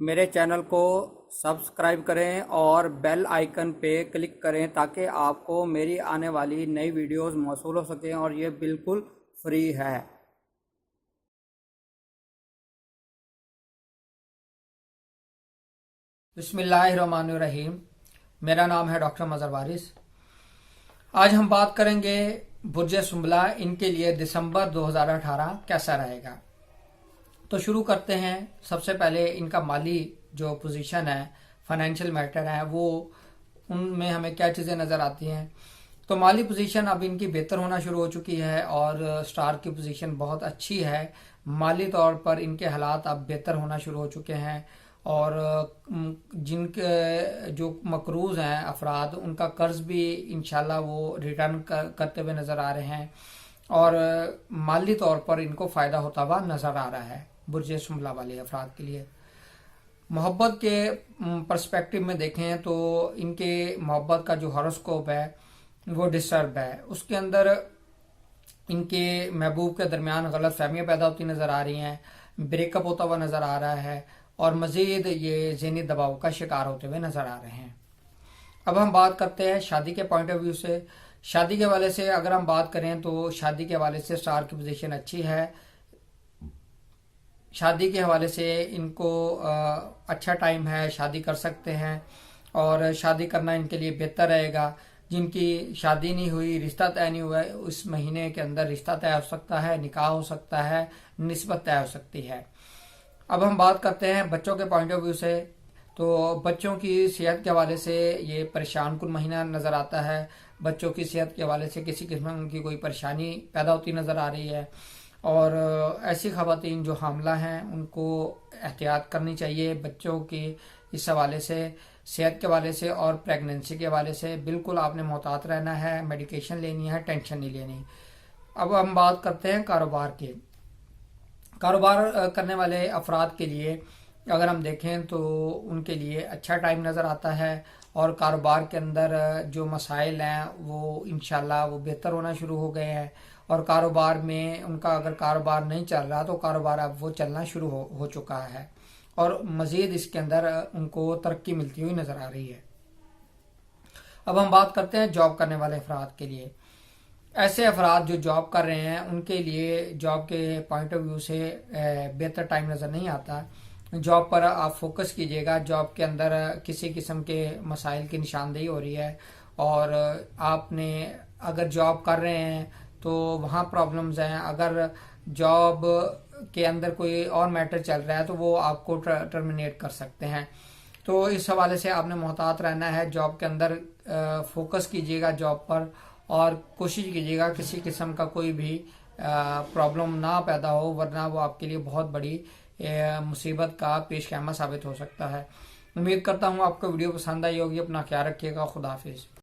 میرے چینل کو سبسکرائب کریں اور بیل آئیکن پہ کلک کریں تاکہ آپ کو میری آنے والی نئی ویڈیوز موصول ہو سکیں اور یہ بالکل فری ہے۔ بسم اللہ الرحمن الرحیم۔ میرا نام ہے ڈاکٹر مظہر وارث۔ آج ہم بات کریں گے برج سنبلہ، ان کے لیے دسمبر 2018 کیسا رہے گا۔ تو شروع کرتے ہیں۔ سب سے پہلے ان کا مالی جو پوزیشن ہے، فائنینشیل میٹر ہے، وہ ان میں ہمیں کیا چیزیں نظر آتی ہیں۔ تو مالی پوزیشن اب ان کی بہتر ہونا شروع ہو چکی ہے اور سٹار کی پوزیشن بہت اچھی ہے۔ مالی طور پر ان کے حالات اب بہتر ہونا شروع ہو چکے ہیں اور جن کے جو مقروض ہیں افراد، ان کا قرض بھی انشاءاللہ وہ ریٹرن کرتے ہوئے نظر آ رہے ہیں اور مالی طور پر ان کو فائدہ ہوتا ہوا نظر آ رہا ہے۔ برج سنبلہ والے افراد کے لیے محبت کے پرسپیکٹو میں دیکھیں تو ان کے محبت کا جو ہاروسکوپ ہے وہ ڈسٹرب ہے۔ اس کے اندر ان کے محبوب کے درمیان غلط فہمیاں پیدا ہوتی نظر آ رہی ہیں، بریک اپ ہوتا ہوا نظر آ رہا ہے اور مزید یہ ذہنی دباؤ کا شکار ہوتے ہوئے نظر آ رہے ہیں۔ اب ہم بات کرتے ہیں شادی کے پوائنٹ آف ویو سے۔ شادی کے حوالے سے اگر ہم بات کریں تو شادی کے حوالے سے سٹار کی پوزیشن اچھی ہے۔ شادی کے حوالے سے ان کو اچھا ٹائم ہے، شادی کر سکتے ہیں اور شادی کرنا ان کے لیے بہتر رہے گا۔ جن کی شادی نہیں ہوئی، رشتہ طے نہیں ہوا ہے، اس مہینے کے اندر رشتہ طے ہو سکتا ہے، نکاح ہو سکتا ہے، نسبت طے ہو سکتی ہے۔ اب ہم بات کرتے ہیں بچوں کے پوائنٹ آف ویو سے۔ تو بچوں کی صحت کے حوالے سے یہ پریشان کن مہینہ نظر آتا ہے۔ بچوں کی صحت کے حوالے سے کسی قسم کی کوئی پریشانی پیدا ہوتی نظر آ رہی ہے اور ایسی خواتین جو حاملہ ہیں ان کو احتیاط کرنی چاہیے بچوں کی اس حوالے سے، صحت کے حوالے سے اور پریگننسی کے حوالے سے بالکل آپ نے محتاط رہنا ہے، میڈیکیشن لینی ہے، ٹینشن نہیں لینی۔ اب ہم بات کرتے ہیں کاروبار کے۔ کاروبار کرنے والے افراد کے لیے اگر ہم دیکھیں تو ان کے لیے اچھا ٹائم نظر آتا ہے اور کاروبار کے اندر جو مسائل ہیں وہ انشاءاللہ وہ بہتر ہونا شروع ہو گئے ہیں اور کاروبار میں ان کا اگر کاروبار نہیں چل رہا تو کاروبار اب وہ چلنا شروع ہو چکا ہے اور مزید اس کے اندر ان کو ترقی ملتی ہوئی نظر آ رہی ہے۔ اب ہم بات کرتے ہیں جاب کرنے والے افراد کے لیے۔ ایسے افراد جو جاب کر رہے ہیں ان کے لیے جاب کے پوائنٹ آف ویو سے بہتر ٹائم نظر نہیں آتا۔ جاب پر آپ فوکس کیجیے گا۔ جاب کے اندر کسی قسم کے مسائل کی نشاندہی ہو رہی ہے اور آپ نے اگر جاب کر رہے ہیں تو وہاں پرابلمز ہیں۔ اگر جاب کے اندر کوئی اور میٹر چل رہا ہے تو وہ آپ کو ٹرمینیٹ کر سکتے ہیں۔ تو اس حوالے سے آپ نے محتاط رہنا ہے۔ جاب کے اندر فوکس کیجیے گا جاب پر اور کوشش کیجیے گا کسی قسم کا کوئی بھی پرابلم نہ پیدا ہو، ورنہ وہ آپ کے لیے بہت بڑی مصیبت کا پیش خیمہ ثابت ہو سکتا ہے۔ امید کرتا ہوں آپ کو ویڈیو پسند آئی ہوگی۔ اپنا خیال رکھیے گا۔ خدا حافظ۔